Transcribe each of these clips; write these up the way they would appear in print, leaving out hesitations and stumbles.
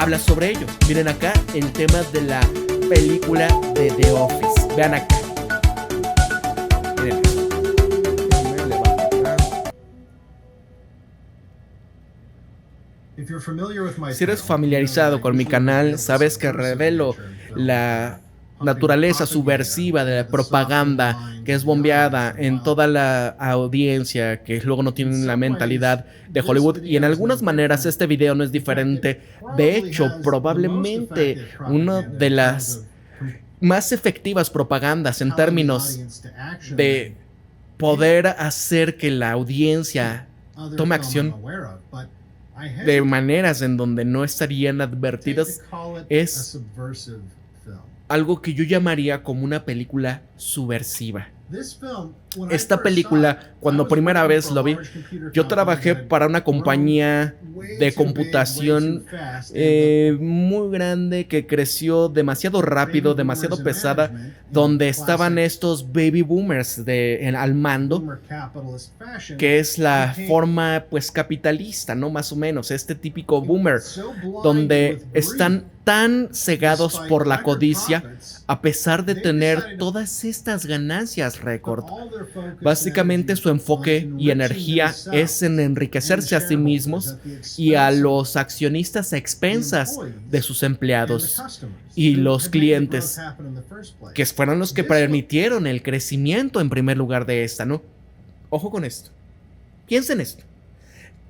habla sobre ello. Miren acá el tema de la película de The Office. Vean acá. Miren. Si eres familiarizado con mi canal, sabes que revelo la naturaleza subversiva de la propaganda que es bombeada en toda la audiencia, que luego no tienen la mentalidad de Hollywood, y en algunas maneras este video no es diferente. De hecho, probablemente una de las más efectivas propagandas en términos de poder hacer que la audiencia tome acción de maneras en donde no estarían advertidas es algo que yo llamaría como una película subversiva. Esta película, cuando primera vez lo vi, yo trabajé para una compañía de computación muy grande que creció demasiado rápido, demasiado pesada, donde estaban estos baby boomers al mando, que es la forma pues capitalista, ¿no? Más o menos, este típico boomer, donde están tan cegados por la codicia a pesar de tener todas estas ganancias récord. Básicamente su enfoque y energía es en enriquecerse a sí mismos y a los accionistas a expensas de sus empleados y los clientes, que fueron los que permitieron el crecimiento en primer lugar de esta, ¿no? Ojo con esto. Piensen esto.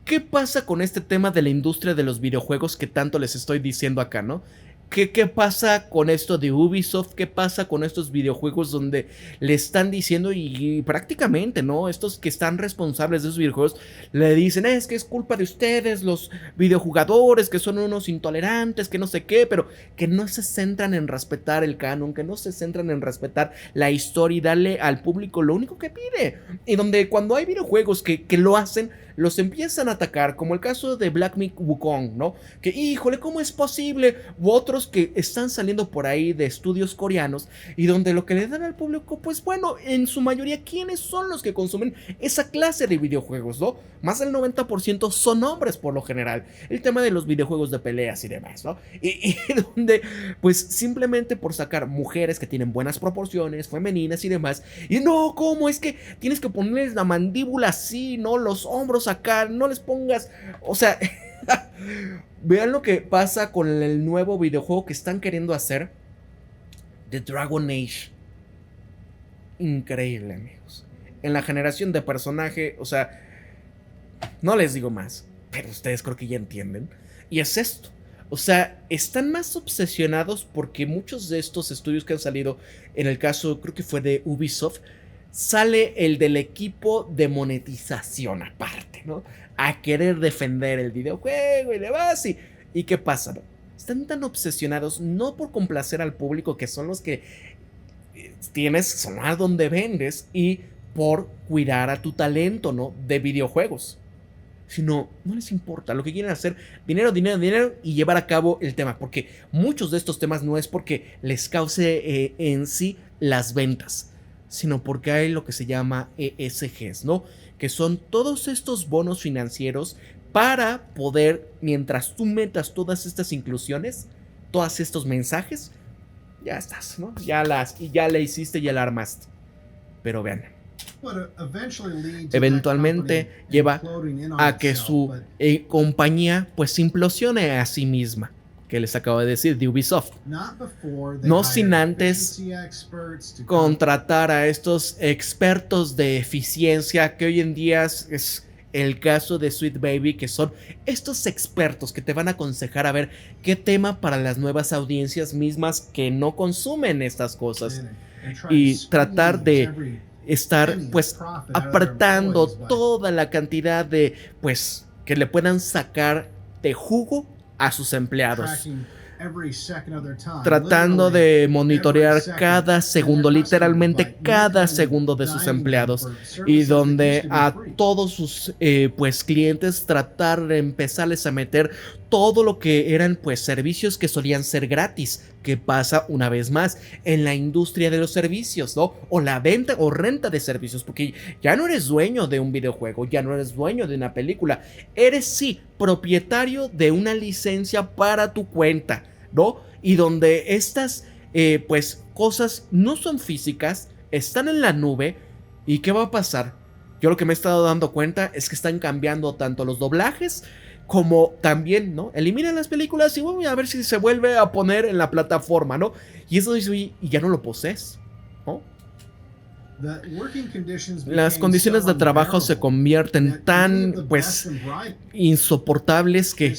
¿Qué pasa con este tema de la industria de los videojuegos que tanto les estoy diciendo acá, ¿no? ¿Qué pasa con esto de Ubisoft? ¿Qué pasa con estos videojuegos donde le están diciendo y prácticamente, ¿no? Estos que están responsables de esos videojuegos le dicen, es que es culpa de ustedes, los videojugadores, que son unos intolerantes, que no sé qué, pero que no se centran en respetar el canon, que no se centran en respetar la historia y darle al público lo único que pide. Y donde cuando hay videojuegos que lo hacen, los empiezan a atacar, como el caso de Black Myth Wukong, ¿no? Que, híjole, ¿cómo es posible? U otros que están saliendo por ahí de estudios coreanos y donde lo que le dan al público, pues bueno, en su mayoría, ¿quiénes son los que consumen esa clase de videojuegos, no? Más del 90% son hombres por lo general. El tema de los videojuegos de peleas y demás, ¿no? Y donde, pues simplemente por sacar mujeres que tienen buenas proporciones, femeninas y demás, y no, ¿cómo? Es que tienes que ponerles la mandíbula así, ¿no? Los hombros acá, no les pongas, o sea, vean lo que pasa con el nuevo videojuego que están queriendo hacer de Dragon Age. Increíble, amigos. En la generación de personaje, o sea, no les digo más, pero ustedes creo que ya entienden. Y es esto. O sea, están más obsesionados porque muchos de estos estudios que han salido, en el caso creo que fue de Ubisoft, sale el del equipo de monetización aparte, ¿no? A querer defender el videojuego y demás. ¿Y qué pasa, no? Están tan obsesionados no por complacer al público, que son los que tienes, son a donde vendes, y por cuidar a tu talento, ¿no? De videojuegos. Sino, no les importa, lo que quieren hacer, dinero, dinero, dinero, y llevar a cabo el tema. Porque muchos de estos temas no es porque les cause en sí las ventas, sino porque hay lo que se llama ESGs, ¿no? Que son todos estos bonos financieros para poder, mientras tú metas todas estas inclusiones, todos estos mensajes, ya estás, ¿no? Ya la hiciste, ya la armaste. Pero vean, eventualmente lleva a que su compañía pues implosione a sí misma, que les acabo de decir, de Ubisoft. No sin antes contratar a estos expertos de eficiencia, que hoy en día es el caso de Sweet Baby, que son estos expertos que te van a aconsejar a ver qué tema para las nuevas audiencias mismas que no consumen estas cosas, y tratar de estar pues apretando toda la cantidad de pues que le puedan sacar de jugo a sus empleados, tratando de monitorear cada segundo, literalmente cada segundo de sus empleados, y donde a todos sus pues clientes tratar de empezarles a meter todo lo que eran pues servicios que solían ser gratis, que pasa una vez más en la industria de los servicios, ¿no? O la venta o renta de servicios, porque ya no eres dueño de un videojuego, ya no eres dueño de una película, eres sí propietario de una licencia para tu cuenta, ¿no? Y donde estas, pues, cosas no son físicas, están en la nube. ¿Y qué va a pasar? Yo lo que me he estado dando cuenta es que están cambiando tanto los doblajes como también, ¿no? Eliminan las películas y voy a ver si se vuelve a poner en la plataforma, ¿no? Y eso dice, y ya no lo posees, ¿no? Las condiciones de trabajo se convierten tan, pues, insoportables que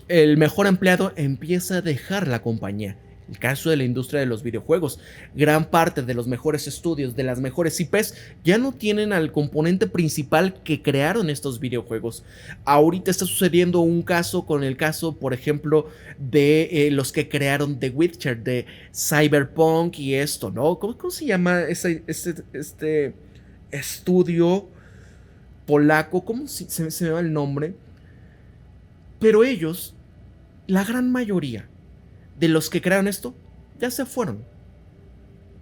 el mejor empleado empieza a dejar la compañía. El caso de la industria de los videojuegos. Gran parte de los mejores estudios, de las mejores IPs, ya no tienen al componente principal que crearon estos videojuegos. Ahorita está sucediendo un caso con el caso, por ejemplo, de los que crearon The Witcher, de Cyberpunk y esto, ¿no? ¿Cómo se llama este estudio polaco? ¿Cómo se me va el nombre? Pero ellos, la gran mayoría de los que crearon esto, ya se fueron.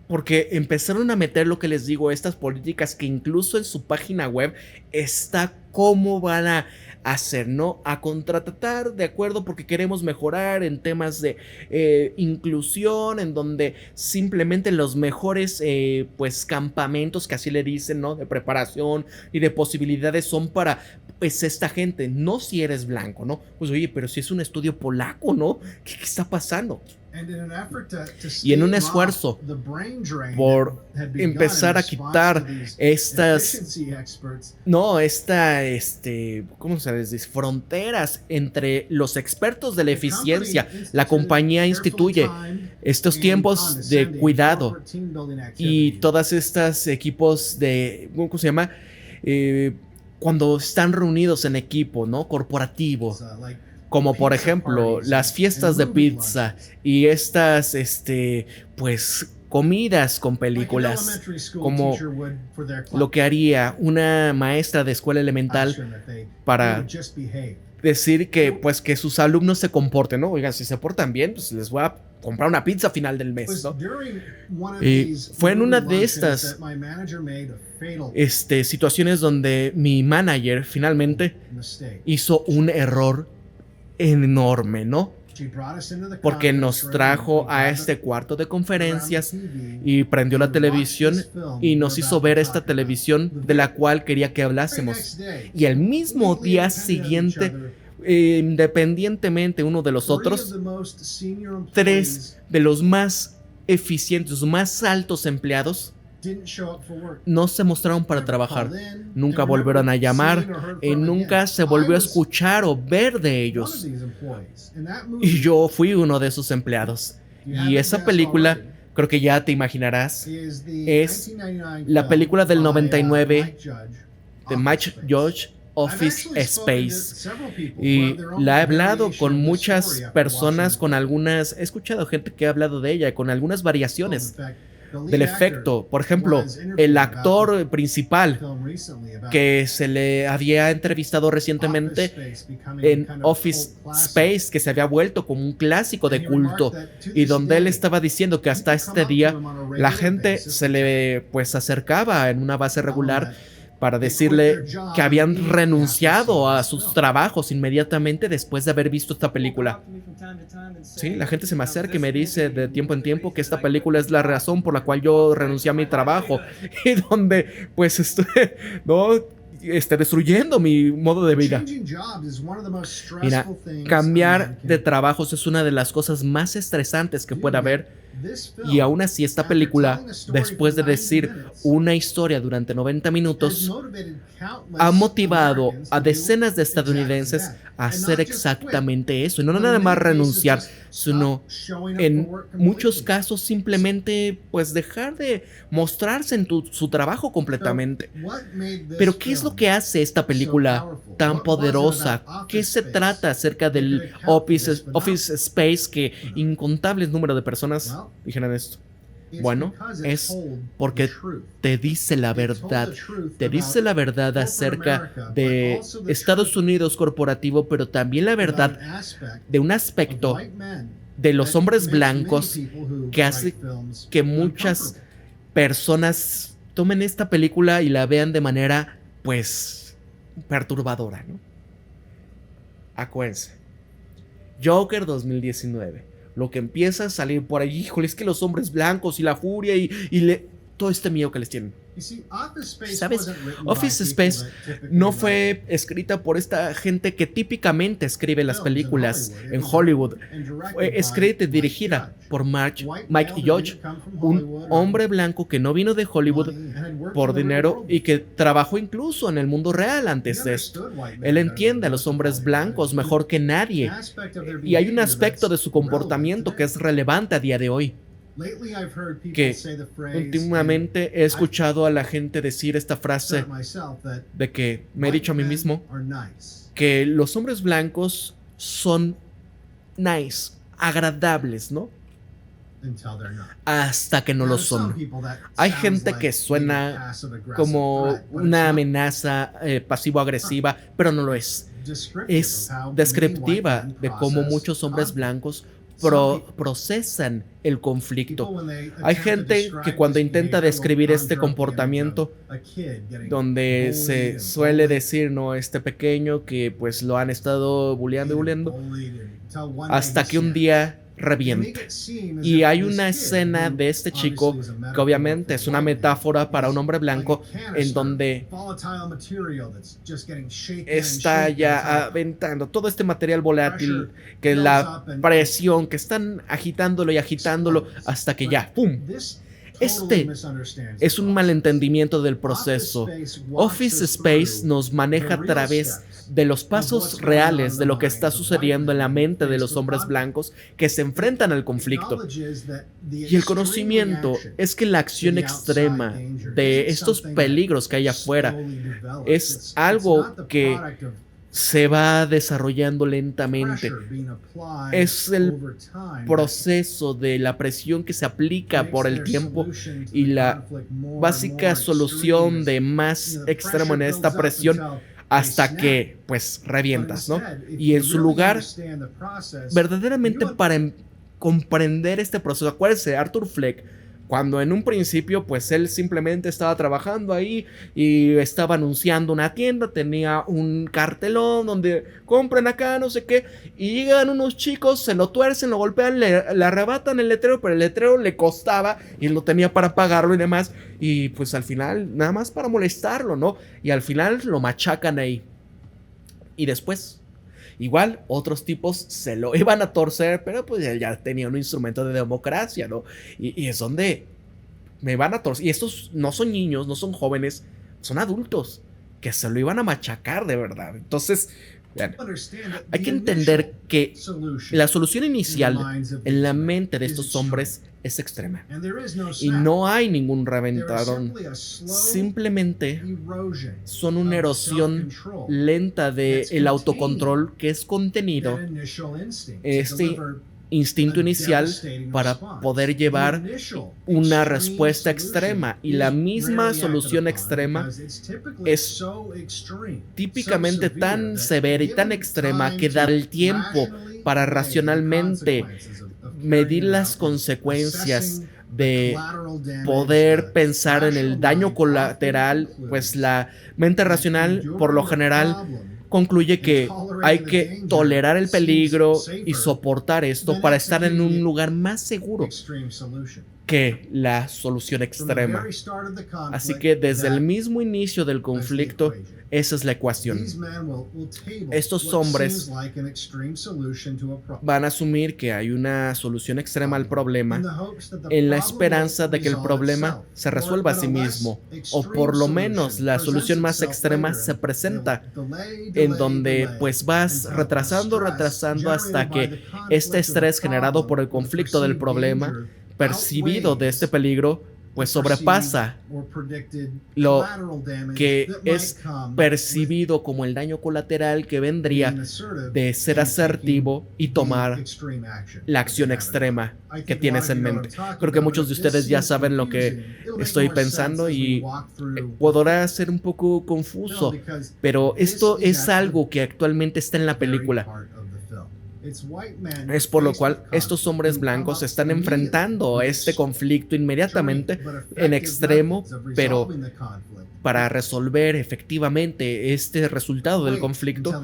Porque empezaron a meter lo que les digo, estas políticas que incluso en su página web está cómo van a hacer, ¿no? A contratar de acuerdo porque queremos mejorar en temas de inclusión, en donde simplemente los mejores pues campamentos, que así le dicen, ¿no? De preparación y de posibilidades son para pues esta gente, no si eres blanco, ¿no? Pues oye, pero si es un estudio polaco, ¿no? ¿Qué está pasando? Y en un esfuerzo por empezar a quitar estas, no, ¿cómo se les dice? Fronteras entre los expertos de la eficiencia, la compañía instituye estos tiempos de cuidado y todas estas equipos de, ¿cómo se llama? Cuando están reunidos en equipo, ¿no? Corporativo. Como por ejemplo las fiestas de pizza y estas, pues comidas con películas, como lo que haría una maestra de escuela elemental para decir que, pues, que sus alumnos se comporten, ¿no? Oigan, si se portan bien, pues les voy a comprar una pizza a final del mes, ¿no? Y fue en una de estas situaciones donde mi manager finalmente hizo un error enorme, ¿no? Porque nos trajo a este cuarto de conferencias y prendió la televisión y nos hizo ver esta televisión de la cual quería que hablásemos. Y el mismo día siguiente, independientemente uno de los otros, 3 de los más eficientes, más altos empleados no se mostraron para trabajar, nunca volvieron a llamar, nunca se volvió a escuchar o ver de ellos. Y yo fui uno de esos empleados. Y esa película, creo que ya te imaginarás, es la película del 99 de Mike Judge, Office Space. Y la he hablado con muchas personas, con algunas, he escuchado gente que ha hablado de ella, con algunas variaciones del efecto. Por ejemplo, el actor principal que se le había entrevistado recientemente en Office Space, que se había vuelto como un clásico de culto, y donde él estaba diciendo que hasta este día la gente se le pues acercaba en una base regular para decirle que habían renunciado a sus trabajos inmediatamente después de haber visto esta película. Sí, la gente se me acerca y me dice de tiempo en tiempo que esta película es la razón por la cual yo renuncié a mi trabajo y donde pues estoy, ¿no? Destruyendo mi modo de vida. Mira, cambiar de trabajos es una de las cosas más estresantes que puede haber. Y aún así, esta película, después de decir una historia durante 90 minutos, ha motivado a decenas de estadounidenses a hacer exactamente eso. Y no nada más renunciar, sino en muchos casos simplemente pues dejar de mostrarse en su trabajo completamente. Pero ¿qué es lo que hace esta película tan poderosa? ¿Qué se trata acerca del Office Space que incontables número de personas dijeron esto? Bueno, es porque te dice la verdad. Te dice la verdad acerca de Estados Unidos corporativo, pero también la verdad de un aspecto de los hombres blancos que hace que muchas personas tomen esta película y la vean de manera, pues, perturbadora, ¿no? Acuérdense. Joker 2019. Lo que empieza a salir por ahí, híjole, es que los hombres blancos y la furia todo este miedo que les tienen. ¿Sabes? Office Space no fue escrita por esta gente que típicamente escribe las películas en Hollywood. Fue escrita y dirigida por Mike Judge, un hombre blanco que no vino de Hollywood por dinero y que trabajó incluso en el mundo real antes de esto. Él entiende a los hombres blancos mejor que nadie y hay un aspecto de su comportamiento que es relevante a día de hoy. Que últimamente he escuchado a la gente decir esta frase de que me he dicho a mí mismo que los hombres blancos son nice, agradables, ¿no? Hasta que no lo son. Hay gente que suena como una amenaza pasivo-agresiva, pero no lo es. Es descriptiva de cómo muchos hombres blancos procesan el conflicto. Hay gente que cuando intenta describir este comportamiento, donde se suele decir, ¿no? Este pequeño que pues lo han estado bulleando, hasta que un día revienta. Y hay una escena de este chico que obviamente es una metáfora para un hombre blanco en donde está ya aventando todo este material volátil, que la presión, que están agitándolo y agitándolo hasta que ya, ¡pum! Este es un malentendimiento del proceso. Office Space nos maneja a través de los pasos reales de lo que está sucediendo en la mente de los hombres blancos que se enfrentan al conflicto. Y el conocimiento es que la acción extrema de estos peligros que hay afuera es algo que se va desarrollando lentamente. Es el proceso de la presión que se aplica por el tiempo y la básica solución de más extremo en esta presión hasta que pues revientas, ¿no? Y en su lugar, verdaderamente para comprender este proceso, acuérdense, Arthur Fleck, cuando en un principio pues él simplemente estaba trabajando ahí y estaba anunciando una tienda, tenía un cartelón donde compren acá, no sé qué, y llegan unos chicos, se lo tuercen, lo golpean, le arrebatan el letrero, pero el letrero le costaba y él no tenía para pagarlo y demás, y pues al final, nada más para molestarlo, ¿no? Y al final lo machacan ahí. Y después, igual, otros tipos se lo iban a torcer, pero pues ya tenía un instrumento de democracia, ¿no? Y es donde me van a torcer. Y estos no son niños, no son jóvenes, son adultos que se lo iban a machacar de verdad. Entonces, vean, hay que entender que la solución inicial en la mente de estos hombres es extrema. Y no hay ningún reventadón. Simplemente son una erosión lenta del autocontrol que es contenido, este instinto inicial para poder llevar una respuesta extrema. Y la misma solución extrema es típicamente tan severa y tan extrema que dar el tiempo para racionalmente medir las consecuencias de poder pensar en el daño colateral, pues la mente racional por lo general concluye que hay que tolerar el peligro y soportar esto para estar en un lugar más seguro que la solución extrema. Así que desde el mismo inicio del conflicto, esa es la ecuación. Estos hombres van a asumir que hay una solución extrema al problema en la esperanza de que el problema se resuelva a sí mismo, o por lo menos la solución más extrema se presenta, en donde pues vas retrasando hasta que este estrés generado por el conflicto del problema percibido de este peligro pues sobrepasa lo que es percibido como el daño colateral que vendría de ser asertivo y tomar la acción extrema que tienes en mente. Creo que muchos de ustedes ya saben lo que estoy pensando y podrá ser un poco confuso, pero esto es algo que actualmente está en la película. Es por lo cual estos hombres blancos se están enfrentando a este conflicto inmediatamente en extremo, pero para resolver efectivamente este resultado del conflicto,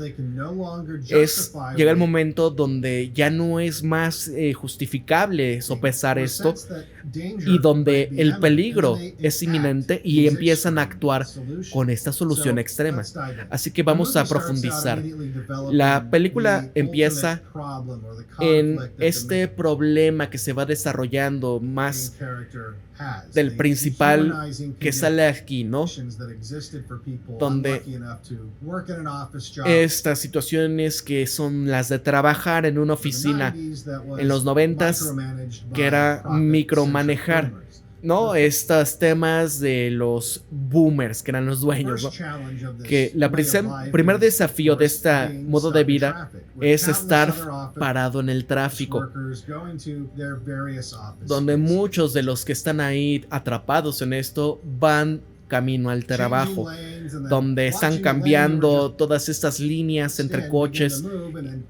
llega el momento donde ya no es más justificable sopesar esto y donde el peligro es inminente y empiezan a actuar con esta solución extrema. Así que vamos a profundizar. La película empieza en este problema que se va desarrollando más del principal que sale aquí, ¿no? Donde estas situaciones que son las de trabajar en una oficina en los 90s, que era micromanejar, ¿no? Estos temas de los boomers, que eran los dueños, ¿no? Que primer desafío de este modo de vida es estar parado en el tráfico, donde muchos de los que están ahí atrapados en esto van camino al trabajo, donde están cambiando todas estas líneas entre coches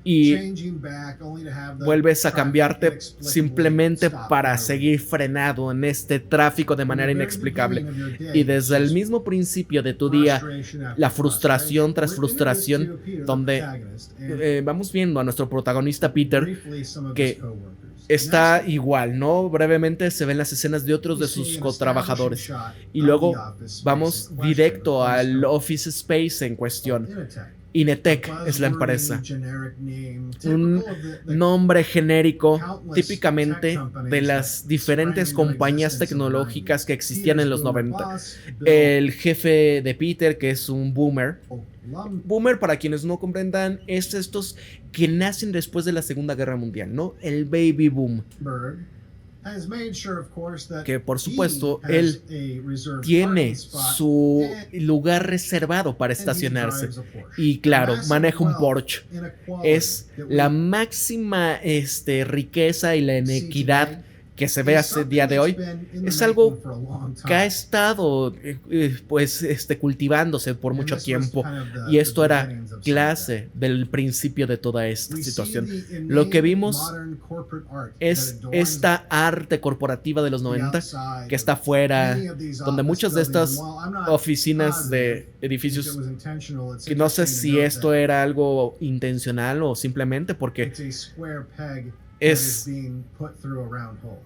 y vuelves a cambiarte simplemente para seguir frenado en este tráfico de manera inexplicable. Y desde el mismo principio de tu día, la frustración tras frustración, donde vamos viendo a nuestro protagonista Peter, que está igual, ¿no? Brevemente se ven las escenas de otros de sus cotrabajadores. Y luego vamos directo al office space en cuestión. Inetec es la empresa. Un nombre genérico típicamente de las diferentes compañías tecnológicas que existían en los 90. El jefe de Peter, que es un boomer. Boomer, para quienes no comprendan, es estos que nacen después de la Segunda Guerra Mundial, ¿no? El baby boom. Que por supuesto él tiene su lugar reservado para estacionarse y claro, maneja un Porsche. Es la máxima riqueza y la inequidad que se ve hasta el día de hoy. Es algo que ha estado cultivándose por mucho tiempo, y esto era clase del principio de toda esta situación. Lo que vimos es esta arte corporativa de los 90 que está afuera, donde muchas de estas oficinas de edificios, que no sé si esto era algo intencional o simplemente porque es,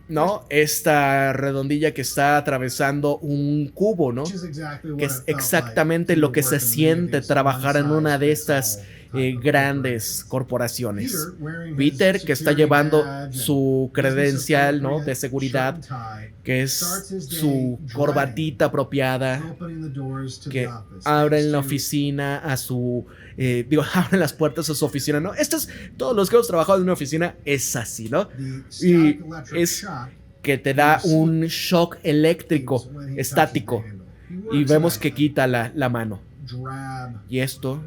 ¿no? Esta redondilla que está atravesando un cubo, ¿no? Que es exactamente lo que se siente trabajar en una de estas grandes corporaciones. Peter, que está llevando su credencial, ¿no? De seguridad, que es su corbatita apropiada, que abre en la oficina a su abren las puertas a su oficina, ¿no? Todos los que hemos trabajado en una oficina es así, ¿no? Y es que te da un shock eléctrico estático y vemos que quita la mano. Y esto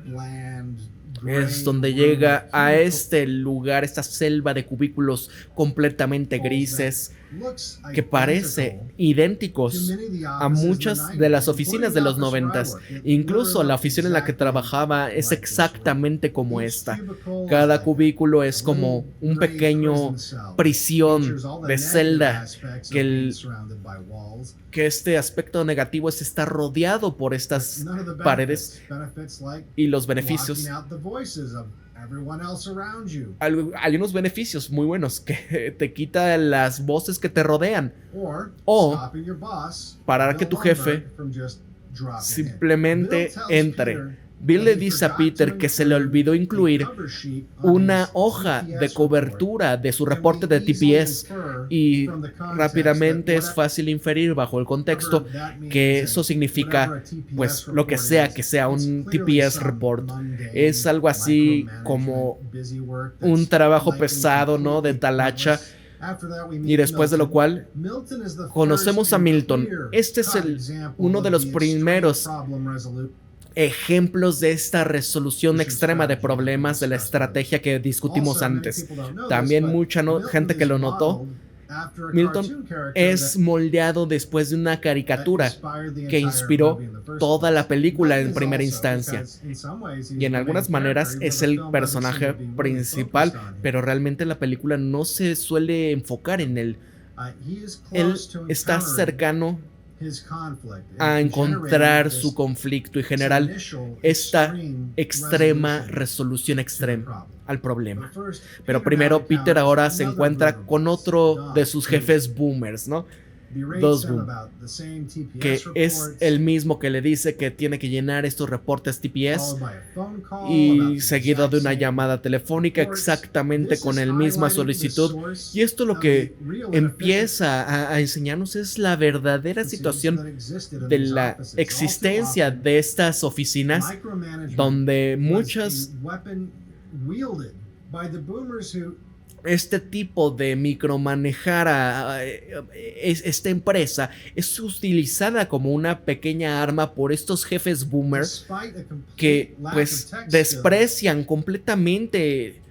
es donde llega a este lugar, esta selva de cubículos completamente grises, que parece idénticos a muchas de las oficinas de los 90s. Incluso la oficina en la que trabajaba es exactamente como esta. Cada cubículo es como un pequeño prisión de celda, que este aspecto negativo es estar rodeado por estas paredes, y los beneficios. Hay unos beneficios muy buenos, que te quita las voces que te rodean, o parar que tu jefe simplemente entre. Bill le dice a Peter que se le olvidó incluir una hoja de cobertura de su reporte de TPS, y rápidamente es fácil inferir bajo el contexto que eso significa, pues, lo que sea un TPS report. Es algo así como un trabajo pesado, ¿no? De talacha. Y después de lo cual conocemos a Milton. Este es uno de los primeros ejemplos de esta resolución extrema de problemas de la estrategia que discutimos antes. También mucha gente que lo notó Milton es moldeado después de una caricatura que inspiró toda la película en primera instancia. Y en algunas maneras es el personaje principal, pero realmente la película no se suele enfocar en él. Él está cercano a encontrar su conflicto y generar esta extrema resolución extrema al problema. Pero primero Peter ahora se encuentra con otro de sus jefes boomers, ¿no? Dos Boom, que es el mismo que le dice que tiene que llenar estos reportes TPS y seguido de una llamada telefónica exactamente con la misma solicitud. Y esto lo que empieza a enseñarnos es la verdadera situación de la existencia de estas oficinas donde muchas este tipo de micromanejar esta empresa es utilizada como una pequeña arma por estos jefes boomers que pues desprecian completamente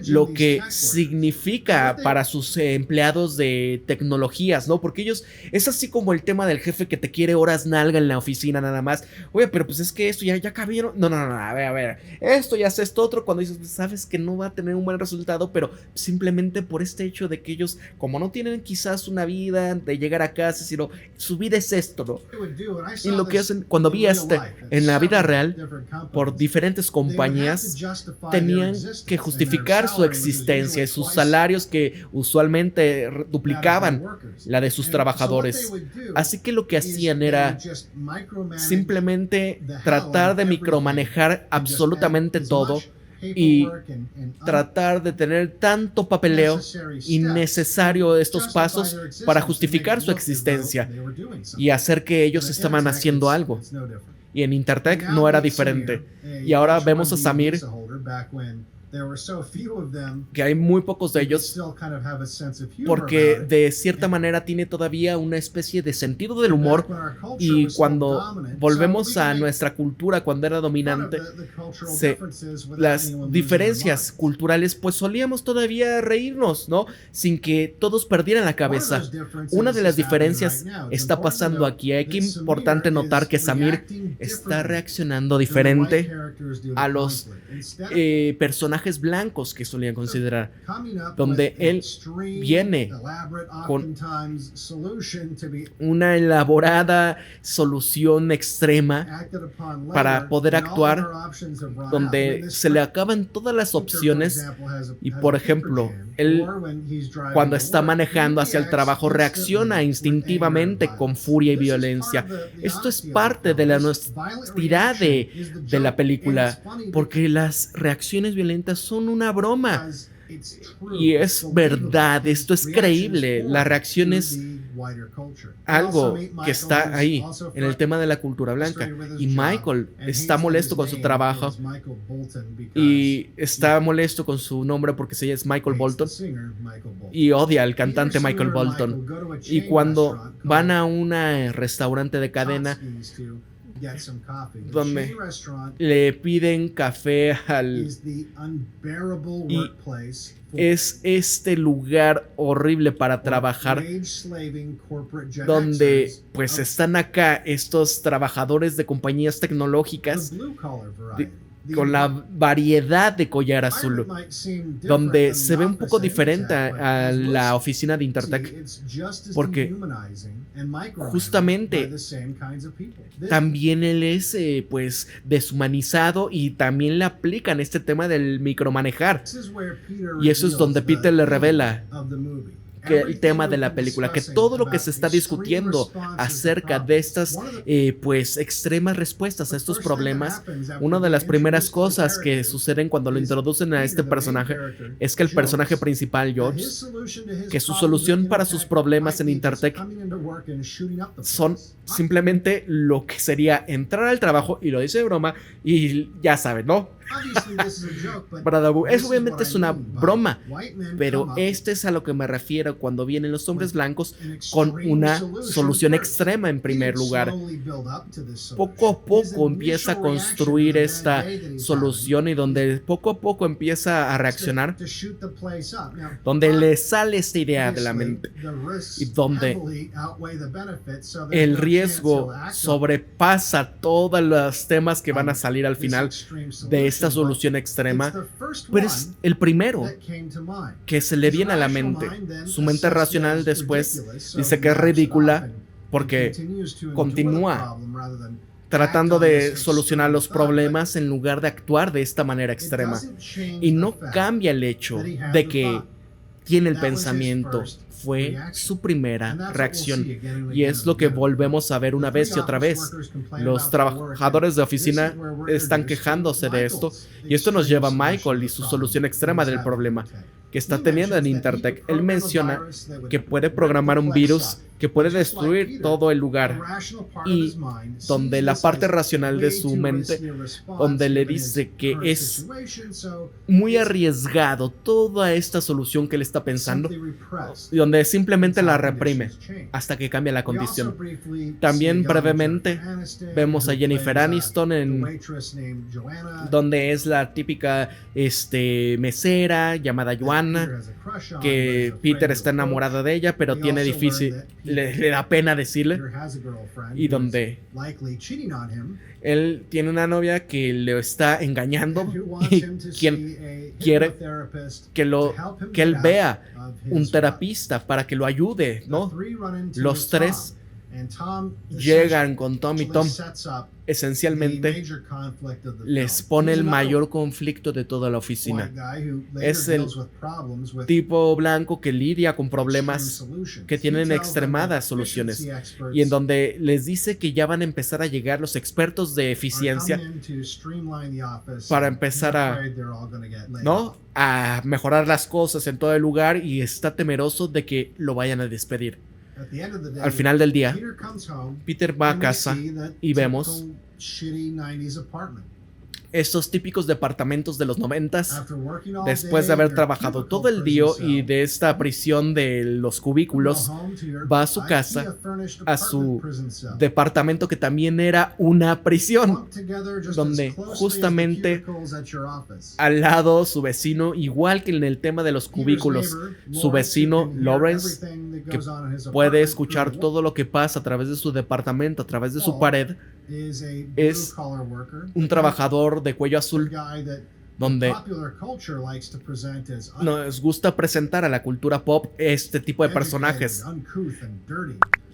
lo que significa para sus empleados de tecnologías, ¿no? Porque ellos, es así como el tema del jefe que te quiere horas nalga en la oficina nada más. Oye, pero pues es que esto ya cabieron. No, a ver, esto ya hace esto otro, cuando dices, pues, sabes que no va a tener un buen resultado, pero simplemente por este hecho de que ellos, como no tienen quizás una vida de llegar a casa, sino su vida es esto, ¿no? Y lo que hacen, cuando vi en la vida real, por diferentes compañías, tenían que justificar su existencia y sus salarios que usualmente duplicaban la de sus trabajadores. Así que lo que hacían era simplemente tratar de micromanejar absolutamente todo y tratar de tener tanto papeleo innecesario estos pasos para justificar su existencia y hacer que ellos estaban haciendo algo. Y en Intertech no era diferente. Y ahora vemos a Samir, que hay muy pocos de ellos, porque de cierta manera tiene todavía una especie de sentido del humor, y cuando volvemos a nuestra cultura cuando era dominante, las diferencias culturales, pues solíamos todavía reírnos, ¿no? Sin que todos perdieran la cabeza. Una de las diferencias está pasando aquí. Es importante notar que Samir está reaccionando diferente a los personajes blancos que solían considerar, donde él viene con una elaborada solución extrema para poder actuar, donde se le acaban todas las opciones. Y por ejemplo, él cuando está manejando hacia el trabajo reacciona instintivamente con furia y violencia. Esto es parte de la honestidad de la película, porque las reacciones violentas son una broma. Y es verdad, esto es creíble. La reacción es algo que está ahí en el tema de la cultura blanca. Y Michael está molesto con su trabajo y está molesto con su nombre porque se llama Michael Bolton y odia al cantante Michael Bolton. Y cuando van a un restaurante de cadena donde le piden café y es este lugar horrible para trabajar, donde pues están acá estos trabajadores de compañías tecnológicas con la variedad de collar azul, donde se ve un poco diferente a la oficina de Intertech, porque justamente también él es pues deshumanizado y también le aplican este tema del micromanejar. Y eso es donde Peter le revela que el tema de la película, que todo lo que se está discutiendo acerca de estas pues extremas respuestas a estos problemas, una de las primeras cosas que suceden cuando lo introducen a este personaje es que el personaje principal, George, que su solución para sus problemas en Intertech son simplemente lo que sería entrar al trabajo, y lo dice de broma, Y ya saben, ¿no? Bradabu, eso obviamente es una broma, pero este es a lo que me refiero cuando vienen los hombres blancos con una solución extrema en primer lugar. Poco a poco empieza a construir esta solución y donde poco a poco empieza a reaccionar, donde le sale esta idea de la mente y donde el riesgo sobrepasa todos los temas que van a salir al final de esta solución extrema, pero es el primero que se le viene a la mente. Su mente racional después dice que es ridícula porque continúa tratando de solucionar los problemas en lugar de actuar de esta manera extrema. Y no cambia el hecho de que tiene el pensamiento. Fue su primera reacción. Y es lo que volvemos a ver una vez y otra vez. Los trabajadores de oficina están quejándose de esto. Y esto nos lleva a Michael y su solución extrema del problema que está teniendo en Intertech. Él menciona que puede programar un virus que puede destruir todo el lugar, y donde la parte racional de su mente, donde le dice que es muy arriesgado toda esta solución que él está pensando, y donde simplemente la reprime hasta que cambia la condición. También brevemente vemos a Jennifer Aniston donde es la típica mesera llamada Joanna, que Peter está enamorado de ella, pero tiene difícil, le da pena decirle, y donde él tiene una novia que le está engañando y quien quiere que él vea un terapista para que lo ayude, ¿no? Los tres llegan con Tom y Tom esencialmente les pone el mayor conflicto de toda la oficina. Es el tipo blanco que lidia con problemas que tienen extremadas soluciones y en donde les dice que ya van a empezar a llegar los expertos de eficiencia para empezar a mejorar las cosas en todo el lugar, y está temeroso de que lo vayan a despedir. Al final del día, Peter va a casa y vemos estos típicos departamentos de los 90s. Después de haber trabajado todo el día y de esta prisión de los cubículos, va a su casa, a su departamento que también era una prisión, donde justamente al lado su vecino, igual que en el tema de los cubículos, su vecino Lawrence, que puede escuchar todo lo que pasa a través de su departamento, a través de su pared, es un trabajador de cuello azul, donde nos gusta presentar a la cultura pop este tipo de personajes.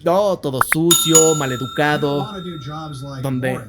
No, todo sucio, maleducado, donde